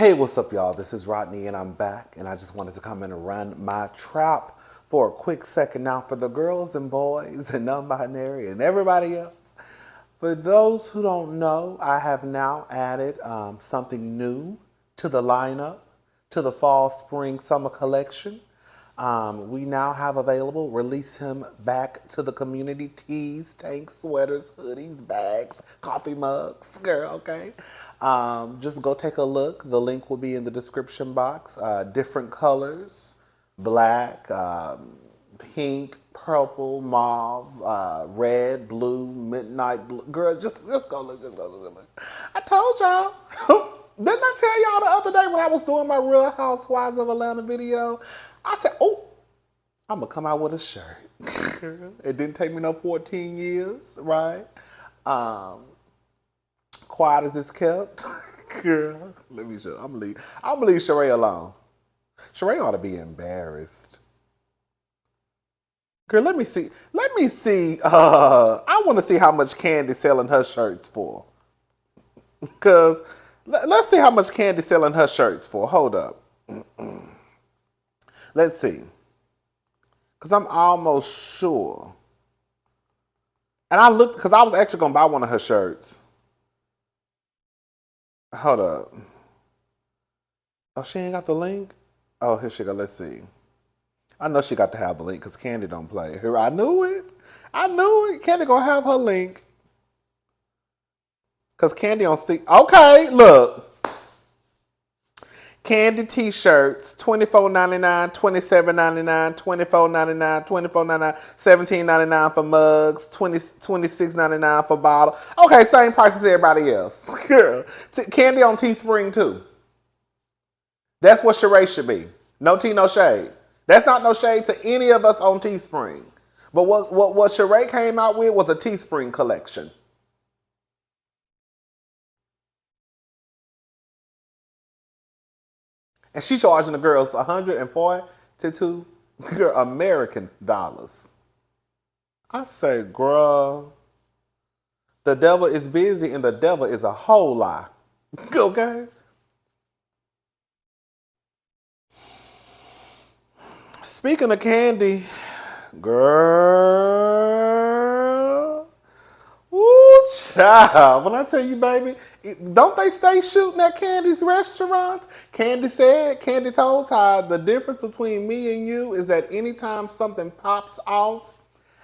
Hey, what's up, y'all? This is Rodney, and I'm back, and I just wanted to come in and run my trap for a quick second now for the girls and boys and non-binary and everybody else. For those who don't know, I have now added something new to the lineup, to the fall, spring, summer collection. We now have available, release him back to the community, tees, tanks, sweaters, hoodies, bags, coffee mugs, girl, okay? Just go take a look. The link will be in the description box. Different colors, black, pink, purple, mauve, red, blue, midnight blue. Girl, just go look, just go look. I told y'all. Didn't I tell y'all the other day when I was doing my Real Housewives of Atlanta video? I said, oh, I'm going to come out with a shirt. It didn't take me no 14 years, right? Quiet as it's kept. Girl, let me show. I'm going to leave Sheree alone. Sheree ought to be embarrassed. Girl, let me see. I want to see how much Candy selling her shirts for. Because let's see how much Candy selling her shirts for. Hold up. Let's see. Because I'm almost sure. And I looked, because I was actually going to buy one of her shirts. Hold up. Oh, she ain't got the link? Oh, here she go. Let's see. I know she got to have the link because Candy don't play. Here, I knew it. Candy going to have her link. Because Candy on Steak. Okay, look. Candy t-shirts, $24.99, $27.99, $24.99, $24.99, $17.99 for mugs, $26.99 for bottle. Okay, same price as everybody else. Candy on Teespring too. That's what Sheree should be. No tea, no shade. That's not no shade to any of us on Teespring. But what Sheree came out with was a Teespring collection. And she charging the girls $142 American dollars. I say, girl, the devil is busy and the devil is a whole lie. Okay? Speaking of Candy, girl, ooh, child. When I tell you, baby, don't they stay shooting at Candy's restaurants? Candy told her the difference between me and you is that anytime something pops off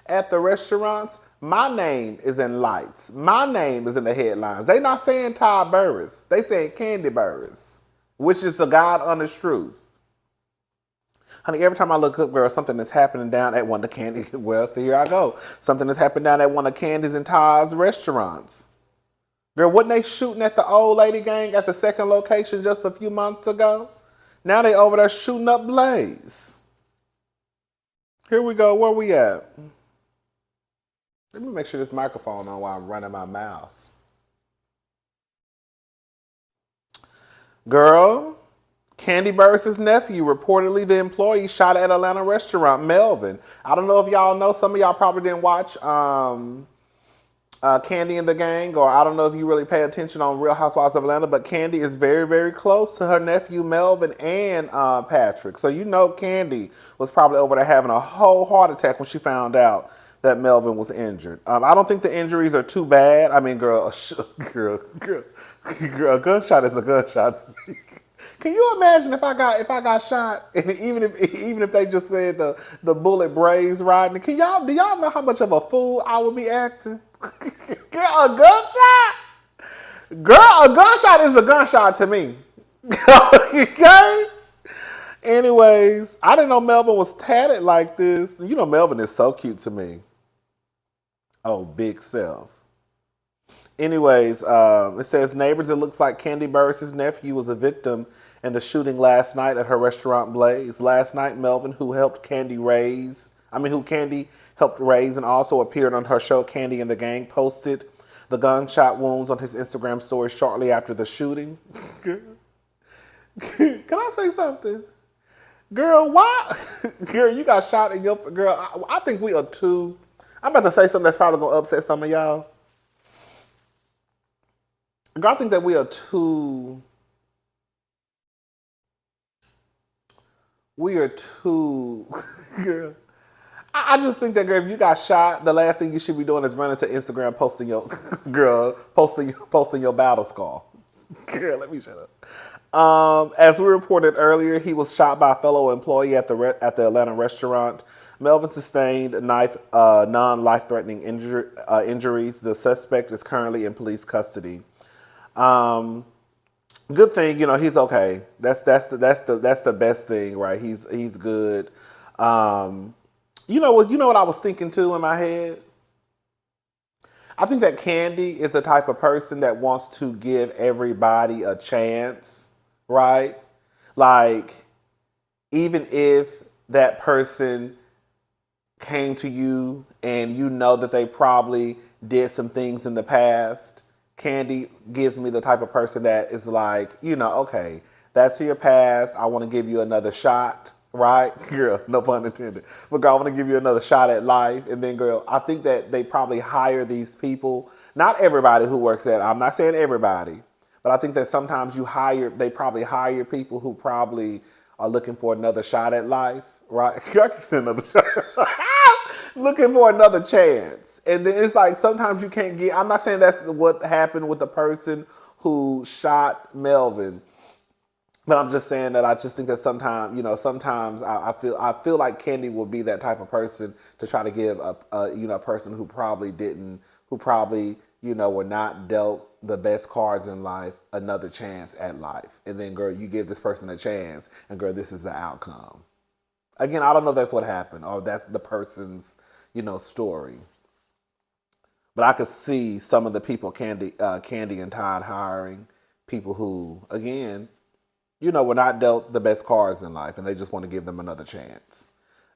at the restaurants, my name is in lights. My name is in the headlines. They not saying Ty Burris. They saying Candy Burris, which is the God honest truth. Honey, every time I look up, girl, something is happening down at one of the Candy. Well, see, here I go. Something is happening down at one of Candy's and Ty's restaurants. Girl, wasn't they shooting at the old lady gang at the second location just a few months ago? Now they over there shooting up Blaze. Here we go. Where we at? Let me make sure this microphone on while I'm running my mouth. Girl, Candy Burris' nephew, reportedly the employee, shot at Atlanta restaurant, Melvin. I don't know if y'all know. Some of y'all probably didn't watch Candy and the Gang, or I don't know if you really pay attention on Real Housewives of Atlanta, but Candy is very, very close to her nephew, Melvin, and Patrick. So you know Candy was probably over there having a whole heart attack when she found out that Melvin was injured. I don't think the injuries are too bad. I mean, girl, a gunshot is a gunshot to me. Can you imagine if I got shot, and even if they just said the bullet grazed Rodney? Do y'all know how much of a fool I would be acting? Girl, a gunshot is a gunshot to me. Okay. Anyways, I didn't know Melvin was tatted like this. You know Melvin is so cute to me. Oh, big self. Anyways, it says neighbors, it looks like Candy Burris' nephew was a victim in the shooting last night at her restaurant Blaze. Last night, Melvin, who Candy helped raise and also appeared on her show Candy and the Gang, posted the gunshot wounds on his Instagram story shortly after the shooting. Can I say something? Girl, why? Girl, you got shot in your... Girl, I think we are too... I'm about to say something that's probably going to upset some of y'all. Girl, I think that we are too We are too, girl. I just think that, girl, if you got shot, the last thing you should be doing is running to Instagram, posting your girl, posting your battle scar. Girl, let me shut up. As we reported earlier, he was shot by a fellow employee at the Atlanta restaurant. Melvin sustained non-life-threatening injuries. The suspect is currently in police custody. Um, Good thing, he's okay. That's the best thing, right? He's good. Um, you know what I was thinking too in my head? I think that Candy is the type of person that wants to give everybody a chance, right? Like, even if that person came to you and you know that they probably did some things in the past, Candy gives me the type of person that is like, okay, that's your past. I want to give you another shot, right? Girl, no pun intended. But girl, I want to give you another shot at life. And then, girl, I think that they probably hire these people. Not everybody who works at, I'm not saying everybody, but I think that sometimes they probably hire people who probably are looking for another shot at life, right? I can say another shot. Looking for another chance. And then it's like sometimes you can't I'm not saying that's what happened with the person who shot Melvin, but I'm just saying that I just think that sometimes I feel like Candy will be that type of person to try to give a person who probably were not dealt the best cards in life another chance at life. And then, girl, you give this person a chance, and girl, this is the outcome. Again, I don't know if that's what happened or that's the person's, story. But I could see some of the people Candy and Todd hiring, people who, again, were not dealt the best cards in life and they just want to give them another chance.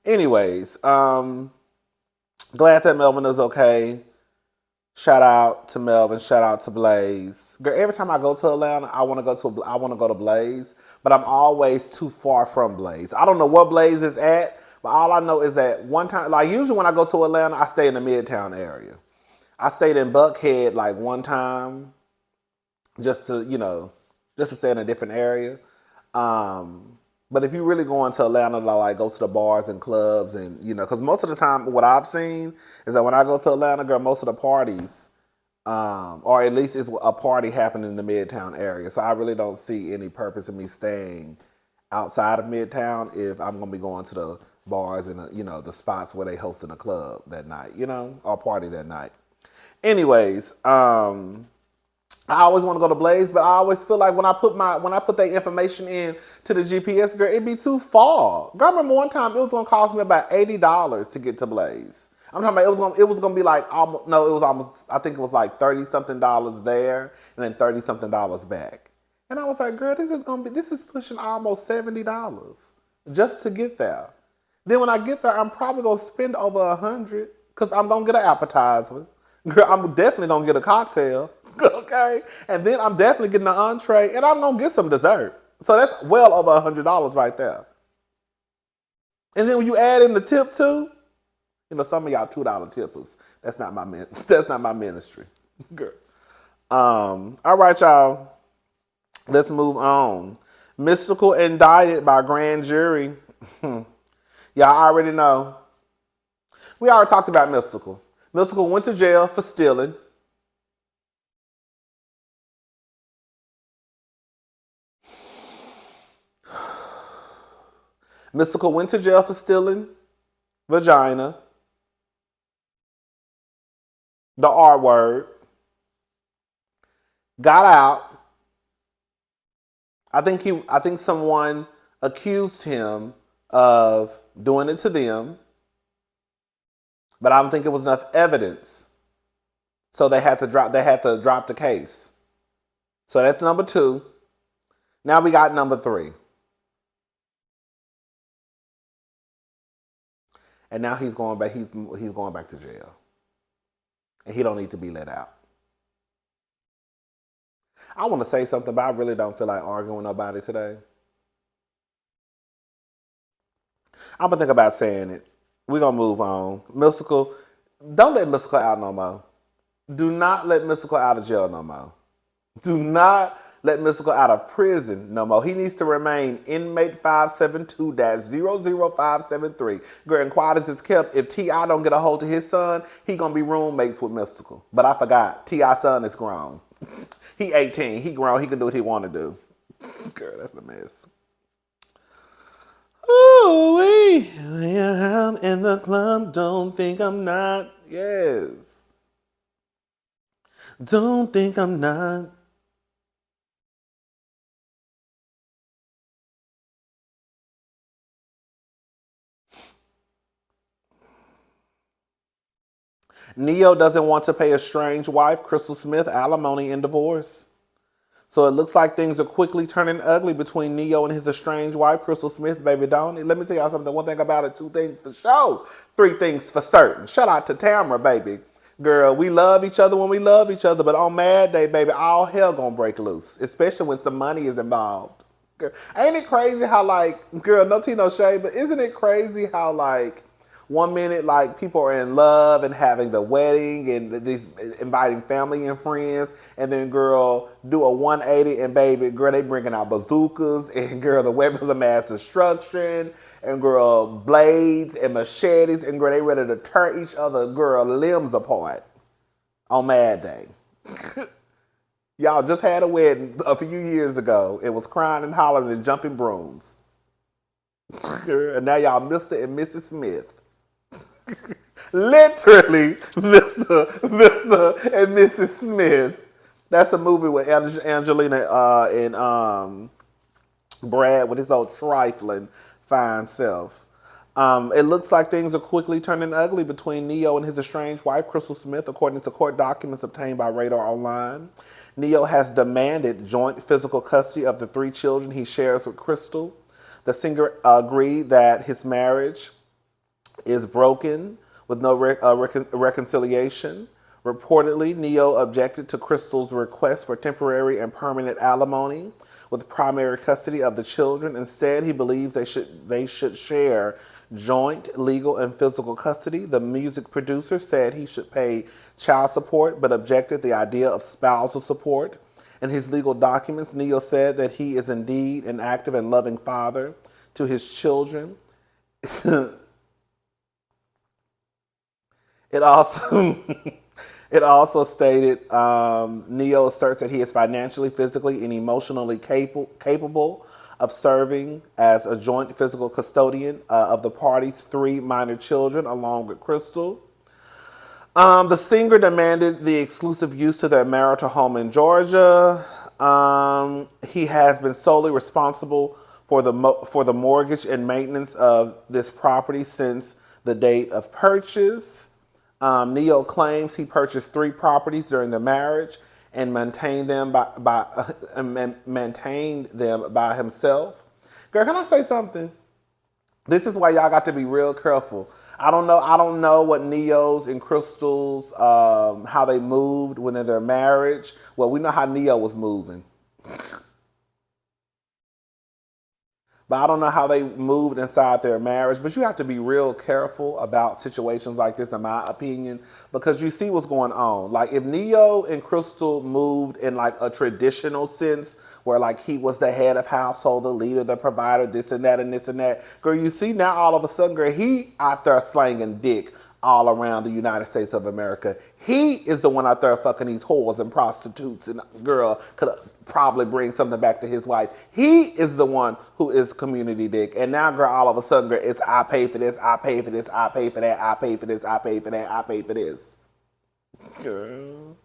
Anyways, glad that Melvin is okay. Shout out to Melvin. Shout out to Blaze. Girl, every time I go to Atlanta, I want to go to Blaze, but I'm always too far from Blaze. I don't know what Blaze is at, but all I know is that one time, like usually when I go to Atlanta, I stay in the Midtown area. I stayed in Buckhead like one time, just to stay in a different area. But if you really go into Atlanta to like go to the bars and clubs and, because most of the time what I've seen is that when I go to Atlanta, girl, most of the parties, or at least it's a party happening in the Midtown area. So I really don't see any purpose in me staying outside of Midtown if I'm going to be going to the bars and, the spots where they hosting a club that night, or party that night. Anyways, I always want to go to Blaze, but I always feel like when I put that information in to the GPS, girl, it'd be too far. Girl, I remember one time it was gonna cost me about $80 to get to Blaze. I'm talking about it was gonna be like almost no, it was almost I think it was like $30-something there and then $30-something back. And I was like, girl, this is pushing almost $70 just to get there. Then when I get there, I'm probably gonna spend over $100 because I'm gonna get an appetizer. Girl, I'm definitely gonna get a cocktail. Okay, and then I'm definitely getting an entree, and I'm gonna get some dessert. So that's well over $100 right there. And then when you add in the tip too, some of y'all $2 tippers. That's not my ministry, girl. All right, y'all. Let's move on. Mystikal indicted by grand jury. Y'all already know. We already talked about Mystikal. Mystikal went to jail for stealing. Mystikal went to jail for stealing vagina, the R word, got out. I think someone accused him of doing it to them, but I don't think it was enough evidence. So they had to drop the case. So that's number 2. Now we got number 3. And now he's going back. He's going back to jail, and he don't need to be let out. I want to say something, but I really don't feel like arguing with nobody today. I'm gonna think about saying it. We're gonna move on. Mystikal, don't let Mystikal out no more. Do not let Mystikal out of jail no more. Do not let Mystical out of prison no more. He needs to remain inmate 572-00573. Girl, and quiet as it's kept, if T.I. don't get a hold of his son, he gonna be roommates with Mystical. But I forgot, T.I.'s son is grown. He 18, he grown, he can do what he wanna do. Girl, that's a mess. Ooh, I'm in the club, don't think I'm not. Yes. Don't think I'm not. Neo doesn't want to pay estranged wife Crystal Smith alimony and divorce. So it looks like things are quickly turning ugly between Neo and his estranged wife, Crystal Smith, baby, don't it? Let me tell y'all something. One thing about it, two things for sure, three things for certain. Shout out to Tamara, baby. Girl, we love each other when we love each other, but on Mad Day, baby, all hell gonna break loose, especially when some money is involved. Girl, ain't it crazy how, like, girl, no tea, no shade, but isn't it crazy how, like, one minute, like, people are in love and having the wedding and these inviting family and friends, and then, girl, do a 180 and, baby, girl, they bringing out bazookas and, girl, the weapons of mass destruction and, girl, blades and machetes and, girl, they ready to tear each other, girl, limbs apart on Mad Day. Y'all just had a wedding a few years ago. It was crying and hollering and jumping brooms. And now y'all Mr. and Mrs. Smith. Literally, Mr. and Mrs. Smith. That's a movie with Angelina and Brad with his old trifling fine self. It looks like things are quickly turning ugly between Neo and his estranged wife, Crystal Smith, according to court documents obtained by Radar Online. Neo has demanded joint physical custody of the 3 children he shares with Crystal. The singer agreed that his marriage is broken with no reconciliation. Reportedly, Neo objected to Crystal's request for temporary and permanent alimony with primary custody of the children. Instead, he believes they should share joint legal and physical custody. The music producer said he should pay child support, but objected the idea of spousal support. In his legal documents, Neo said that he is indeed an active and loving father to his children. It also it also stated Neo asserts that he is financially, physically, and emotionally capable of serving as a joint physical custodian of the party's 3 minor children, along with Crystal. The singer demanded the exclusive use of their marital home in Georgia. He has been solely responsible for the mortgage and maintenance of this property since the date of purchase. Neo claims he purchased 3 properties during the marriage and maintained them by himself. Girl, can I say something? This is why y'all got to be real careful. I don't know what Neo's and Crystal's how they moved when in their marriage. Well, we know how Neo was moving. But I don't know how they moved inside their marriage. But you have to be real careful about situations like this, in my opinion, because you see what's going on. Like, if Neo and Crystal moved in like a traditional sense, where like he was the head of household, the leader, the provider, this and that and this and that, girl, you see now all of a sudden, girl, he out there slanging dick all around the United States of America. He is the one out there fucking these whores and prostitutes, and girl could probably bring something back to his wife. He is the one who is community dick. And now, girl, all of a sudden, girl, it's I pay for this, I pay for this, I pay for that, I pay for this, I pay for that, I pay for this. Girl.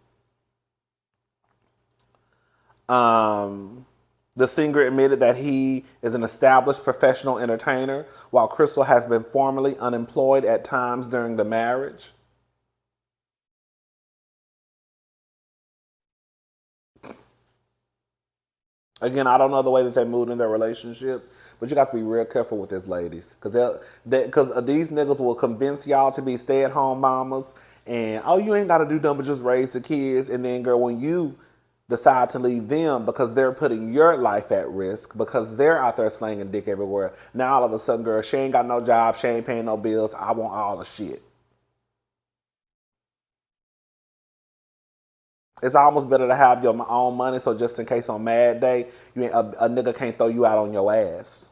The singer admitted that he is an established professional entertainer, while Crystal has been formerly unemployed at times during the marriage. Again, I don't know the way that they moved in their relationship, but you got to be real careful with this, ladies, because these niggas will convince y'all to be stay-at-home mamas, and oh, you ain't got to do nothing but just raise the kids, and then, girl, when you decide to leave them because they're putting your life at risk because they're out there slanging dick everywhere. Now all of a sudden, girl, she ain't got no job, she ain't paying no bills. I want all the shit. It's almost better to have your own money, so just in case on mad day, you ain't, a nigga can't throw you out on your ass.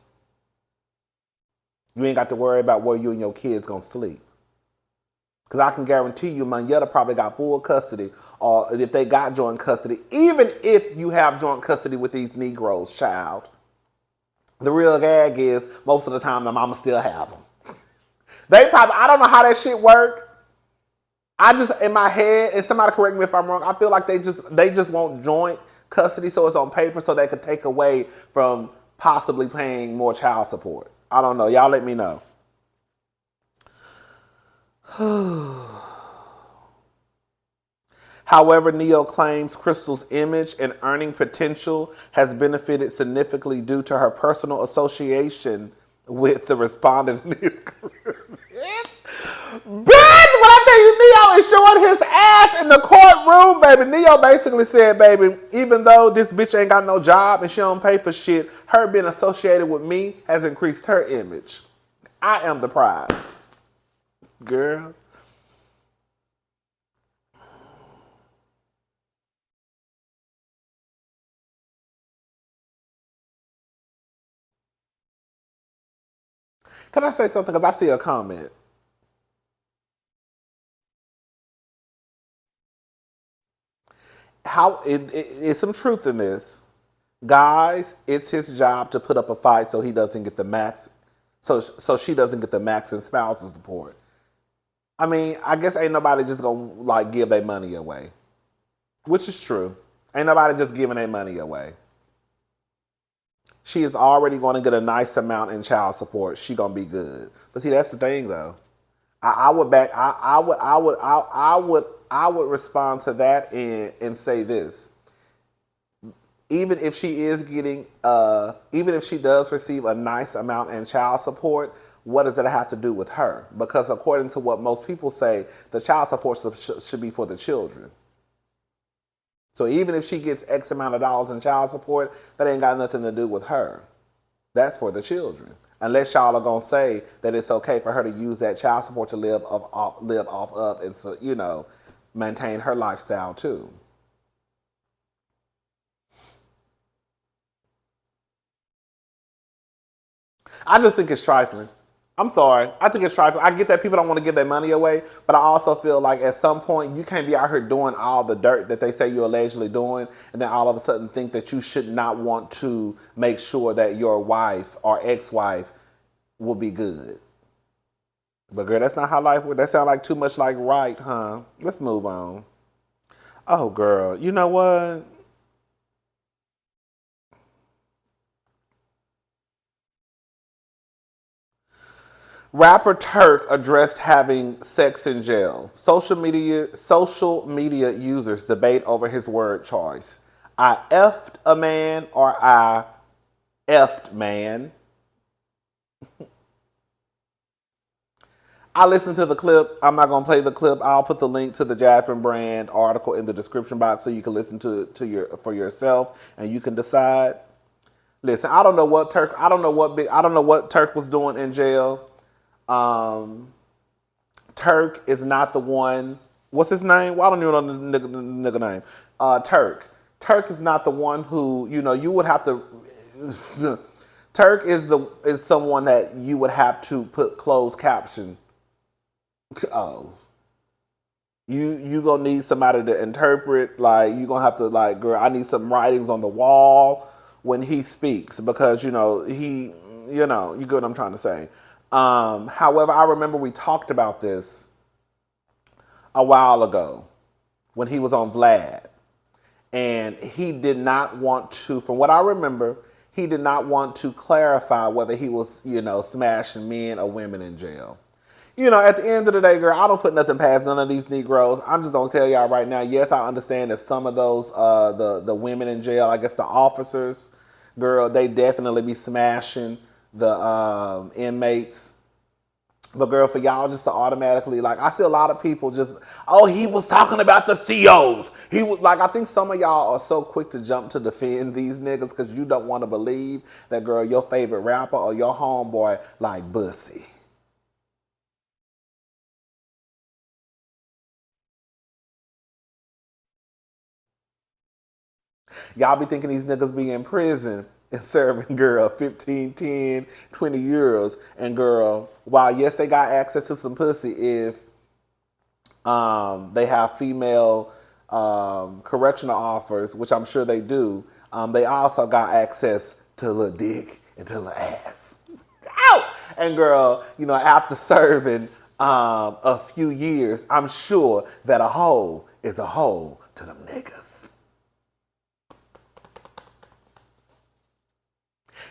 You ain't got to worry about where you and your kids gonna sleep. Because I can guarantee you, Manetta probably got full custody, or if they got joint custody, even if you have joint custody with these Negroes, child, the real gag is most of the time the mama still have them. They probably, I don't know how that shit work. I just, in my head, and somebody correct me if I'm wrong, I feel like they just want joint custody so it's on paper so they could take away from possibly paying more child support. I don't know. Y'all let me know. However, Neo claims Crystal's image and earning potential has benefited significantly due to her personal association with the respondent in his career. Bitch, when I tell you Neo is showing his ass in the courtroom, baby, Neo basically said, baby, even though this bitch ain't got no job and she don't pay for shit, her being associated with me has increased her image. I am the prize. Girl. Can I say something? Because I see a comment. It's some truth in this. Guys, it's his job to put up a fight so he doesn't get the max, so she doesn't get the max in spousal support. I mean, I guess ain't nobody just gonna like give their money away, which is true. Ain't nobody just giving their money away. She is already going to get a nice amount in child support. She gonna be good. But see, that's the thing though. I would back. I would respond to that and say this. Even if she is getting, even if she does receive a nice amount in child support, what does it have to do with her? Because according to what most people say, the child support should be for the children. So even if she gets X amount of dollars in child support, that ain't got nothing to do with her. That's for the children. Unless y'all are gonna say that it's okay for her to use that child support to live off of, and so maintain her lifestyle too. I just think it's trifling. I'm sorry. I think it's trifling. I get that people don't want to give their money away, but I also feel like at some point you can't be out here doing all the dirt that they say you're allegedly doing, and then all of a sudden think that you should not want to make sure that your wife or ex-wife will be good. But girl, that's not how life works. That sounds like too much like right, huh? Let's move on. Oh girl, you know what? Rapper Turk addressed having sex in jail. Social media users debate over his word choice. I effed a man or I effed man. I listened to the clip. I'm not gonna play the clip. I'll put the link to the Jasmine Brand article in the description box so you can listen to your for yourself and you can decide. Listen, I don't know what Turk. I don't know what Turk was doing in jail. Um, Turk is not the one. What's his name? Well, I don't even know the nigga name. Turk. Turk is not the one who you would have to. Turk is someone that you would have to put closed caption. Oh, you gonna need somebody to interpret. Like you gonna have to like, girl, I need some writings on the wall when he speaks because you get what I'm trying to say. However, I remember we talked about this a while ago when he was on Vlad. And he did not want to, from what I remember, he did not want to clarify whether he was, smashing men or women in jail. At the end of the day, girl, I don't put nothing past none of these Negroes. I'm just gonna tell y'all right now. Yes, I understand that some of those, the women in jail, I guess the officers, girl, they definitely be smashing the inmates. But girl, for y'all just to automatically like, I see a lot of people just, oh, he was talking about the COs. He was like, I think some of y'all are so quick to jump to defend these niggas because you don't want to believe that girl, your favorite rapper or your homeboy like Bussy. Y'all be thinking these niggas be in prison and serving girl 15, 10, 20 euros. And girl, while yes, they got access to some pussy if they have female correctional offers, which I'm sure they do. They also got access to a little dick and to a little ass. Ow! And girl, you know, after serving a few years, I'm sure that a hoe is a hoe to them niggas.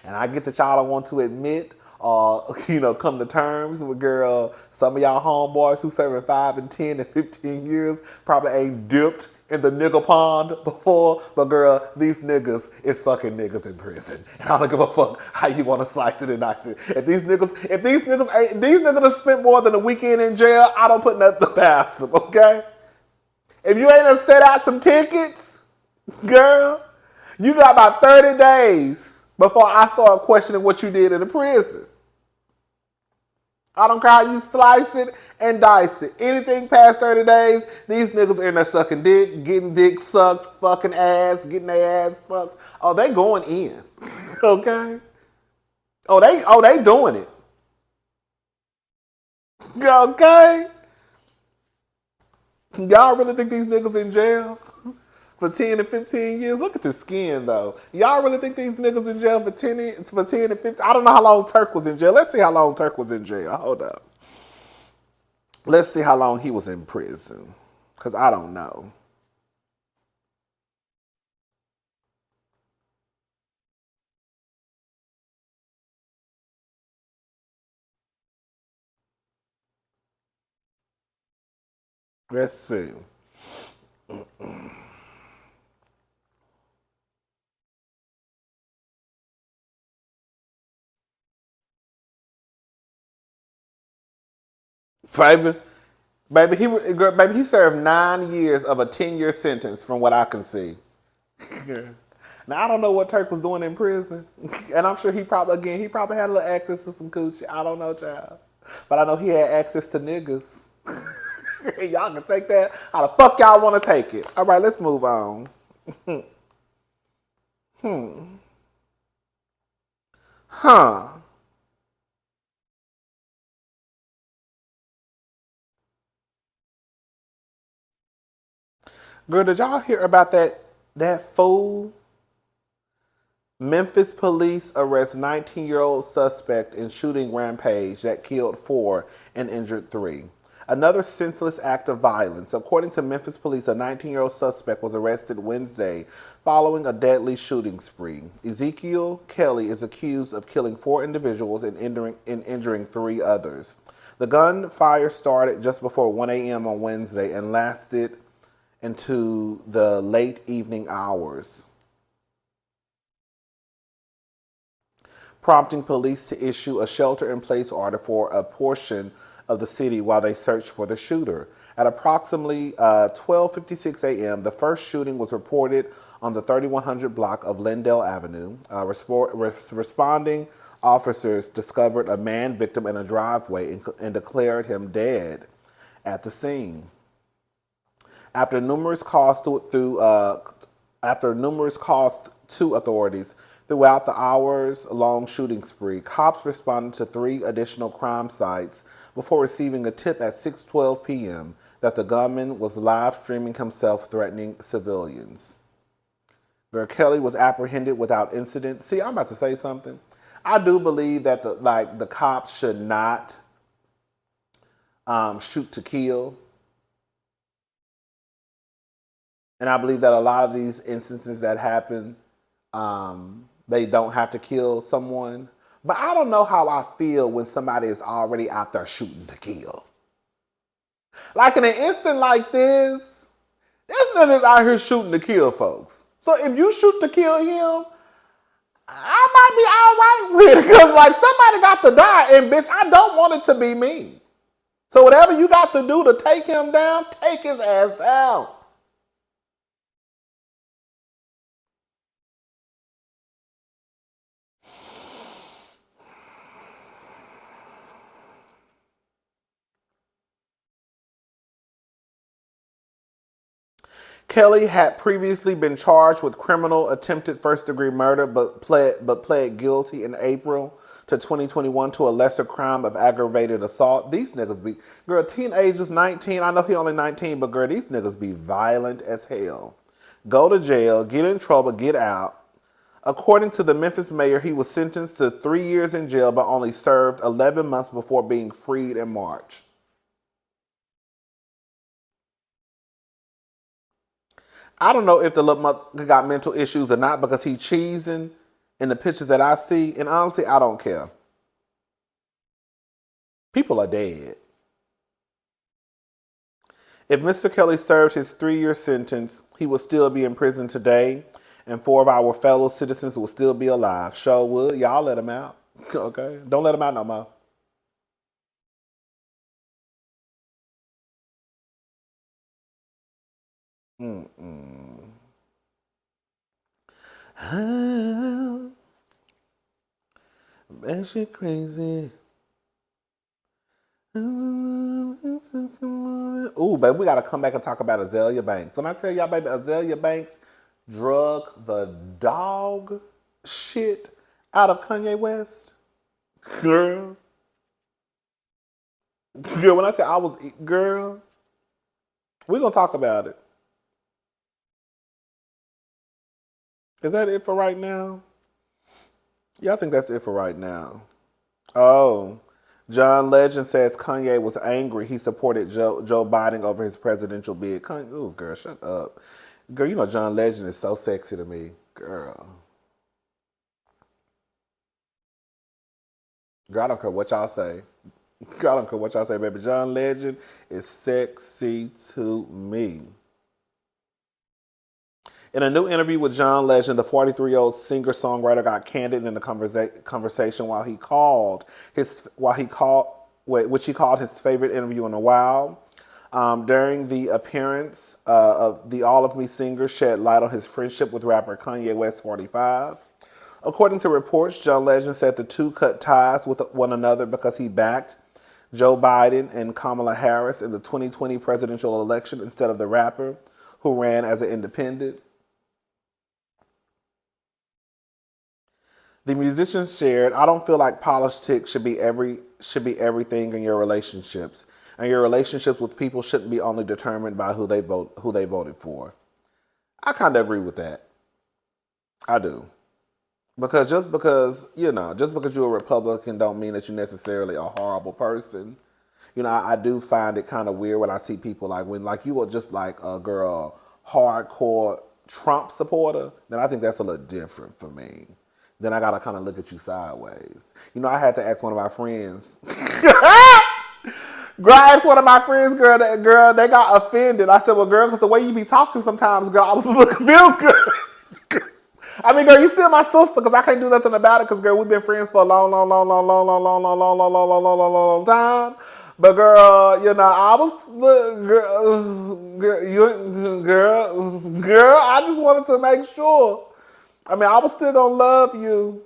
And I get that y'all don't want to admit or, you know, come to terms with, girl, some of y'all homeboys who serving 5 and 10 and 15 years probably ain't dipped in the nigga pond before, but girl, these niggas is fucking niggas in prison. And I don't give a fuck how you want to slice it and dice it. If these niggas have spent more than a weekend in jail, I don't put nothing past them, okay? If you ain't gonna set out some tickets, girl, you got about 30 days before I start questioning what you did in the prison. I don't care how you slice it and dice it. Anything past 30 days, these niggas in there sucking dick, getting dick sucked, fucking ass, getting their ass fucked. Oh, they going in. Okay? Oh, they doing it. Okay? Y'all really think these niggas in jail for 10 to 15 years? Look at the skin, though. Y'all really think these niggas in jail for 10 to 15? I don't know how long Turk was in jail. Let's see how long Turk was in jail. Hold up. Let's see how long he was in prison. Because I don't know. Let's see. Baby, baby, he served 9 years of a 10-year sentence from what I can see. Now I don't know what Turk was doing in prison, and I'm sure he probably had a little access to some coochie. I don't know, child, but I know he had access to niggas. Y'all can take that. How the fuck y'all want to take it? All right, let's move on. Huh? Girl, did y'all hear about that fool? Memphis police arrest 19-year-old suspect in shooting rampage that killed 4 and injured 3. Another senseless act of violence. According to Memphis police, a 19-year-old suspect was arrested Wednesday following a deadly shooting spree. Ezekiel Kelly is accused of killing 4 individuals and injuring 3 others. The gunfire started just before 1 a.m. on Wednesday and lasted into the late evening hours, prompting police to issue a shelter-in-place order for a portion of the city while they searched for the shooter. At approximately 12:56 a.m., the first shooting was reported on the 3100 block of Lindell Avenue. Responding officers discovered a man victim in a driveway and declared him dead at the scene. After numerous calls to authorities throughout the hours-long shooting spree, cops responded to 3 additional crime sites before receiving a tip at 6:12 p.m. that the gunman was live streaming himself threatening civilians. Where Kelly was apprehended without incident. See, I'm about to say something. I do believe that the cops should not shoot to kill. And I believe that a lot of these instances that happen, they don't have to kill someone. But I don't know how I feel when somebody is already out there shooting to kill. Like in an instant like this nigga's out here shooting to kill folks. So if you shoot to kill him, I might be all right with it. Because like somebody got to die, and bitch, I don't want it to be me. So whatever you got to do to take him down, take his ass down. Kelly had previously been charged with criminal attempted first-degree murder, but pled guilty in April to 2021 to a lesser crime of aggravated assault. These niggas be, girl, teenagers, 19. I know he only 19, but girl, these niggas be violent as hell. Go to jail, get in trouble, get out. According to the Memphis mayor, he was sentenced to 3 years in jail, but only served 11 months before being freed in March. I don't know if the little mother got mental issues or not because he cheesing in the pictures that I see. And honestly, I don't care. People are dead. If Mr. Kelly served his 3-year sentence, he would still be in prison today, and 4 of our fellow citizens would still be alive. Sure would. Y'all let him out. Okay? Don't let him out no more. That shit crazy. Ooh, baby, we gotta come back and talk about Azalea Banks. When I tell y'all, baby, Azalea Banks drug the dog shit out of Kanye West. Girl. Girl, when I tell I was, girl, we're gonna talk about it. Is that it for right now? Yeah, I think that's it for right now. Oh, John Legend says Kanye was angry. He supported Joe Biden over his presidential bid. Ooh, girl, shut up. Girl, you know John Legend is so sexy to me. Girl. Girl, I don't care what y'all say. Girl, I don't care what y'all say, baby. John Legend is sexy to me. In a new interview with John Legend, the 43-year-old singer-songwriter got candid in the conversation which he called his favorite interview in a while. During the appearance of the All of Me singer shed light on his friendship with rapper Kanye West, 45. According to reports, John Legend said the two cut ties with one another because he backed Joe Biden and Kamala Harris in the 2020 presidential election instead of the rapper who ran as an independent. The musicians shared, "I don't feel like politics should be everything in your relationships, and your relationships with people shouldn't be only determined by who they voted for." I kind of agree with that. I do. Because just because you're a Republican don't mean that you're necessarily a horrible person. I do find it kind of weird when I see people like you are just like a girl hardcore Trump supporter, then I think that's a little different for me. Then I gotta kind of look at you sideways. I had to ask one of my friends. Girl, I asked one of my friends, girl, they got offended. I said, well, girl, because the way you be talking sometimes, girl, I was a little confused, girl. I mean, girl, you still my sister because I can't do nothing about it because, girl, we've been friends for a long, long, long, long, long, long, long, long, long, long, long, long, long, long, long time. But, girl, I was, girl, I just wanted to make sure. I mean, I was still going to love you.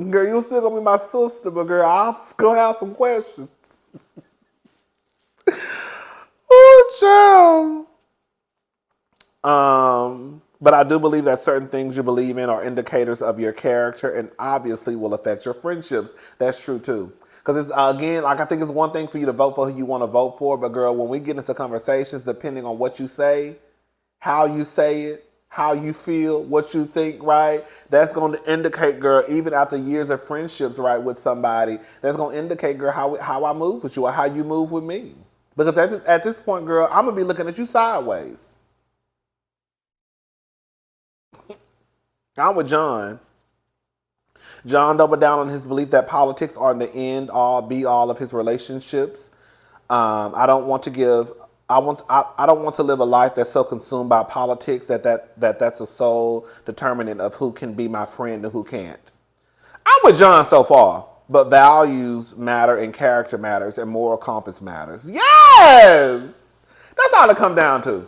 Girl, you still going to be my sister, but, girl, I'm going to have some questions. Oh, child. But I do believe that certain things you believe in are indicators of your character and obviously will affect your friendships. That's true too. Because it's, again, like I think it's one thing for you to vote for who you want to vote for. But girl, when we get into conversations, depending on what you say, how you say it, how you feel, what you think, right? That's going to indicate, girl, even after years of friendships, right, with somebody, that's going to indicate, girl, how I move with you or how you move with me. Because at this point, girl, I'm going to be looking at you sideways. I'm with John. John doubled down on his belief that politics are the end all be all of his relationships. I don't want to give. I don't want to live a life that's so consumed by politics that's a sole determinant of who can be my friend and who can't. I'm with John so far, but values matter and character matters and moral compass matters. Yes, that's all it comes down to.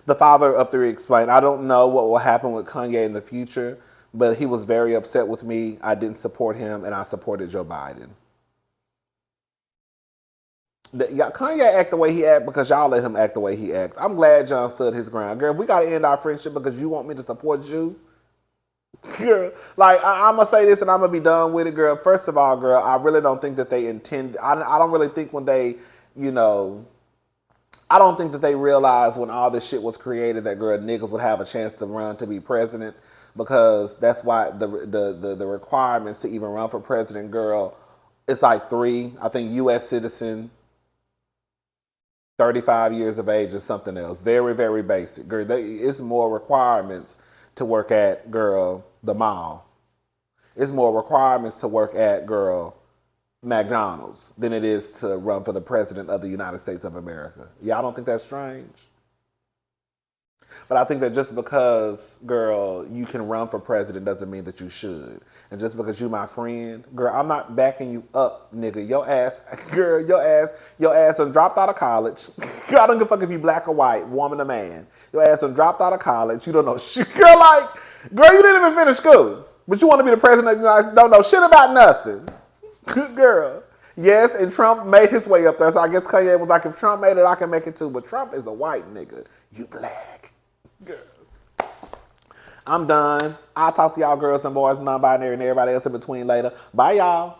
The father of three explained, "I don't know what will happen with Kanye in the future, but he was very upset with me. I didn't support him, and I supported Joe Biden." Kanye act the way he act because y'all let him act the way he act. I'm glad John stood his ground. Girl, we got to end our friendship because you want me to support you. Girl, like I'm gonna say this and I'm gonna be done with it, girl. First of all, girl, I really don't think that they intend. I don't really think when they, you know, I don't think that they realized when all this shit was created that girl niggas would have a chance to run to be president, because that's why the requirements to even run for president, girl, it's like 3. I think U.S. citizen, 35 years of age, or something else. Very, very basic. Girl, it's more requirements to work at, girl, the mall. It's more requirements to work at, girl, McDonald's than it is to run for the president of the United States of America. Y'all don't think that's strange? But I think that just because, girl, you can run for president doesn't mean that you should. And just because you my friend, girl, I'm not backing you up, nigga. Your ass, girl, your ass done dropped out of college. Girl, I don't give a fuck if you black or white, woman or man. Your ass done dropped out of college. You don't know shit. Girl, girl, you didn't even finish school. But you want to be the president of the United States, don't know shit about nothing. Good girl. Yes, and Trump made his way up there. So I guess Kanye was like, if Trump made it, I can make it too. But Trump is a white nigga. You black. Girl. I'm done. I'll talk to y'all girls and boys, non-binary, and everybody else in between later. Bye, y'all.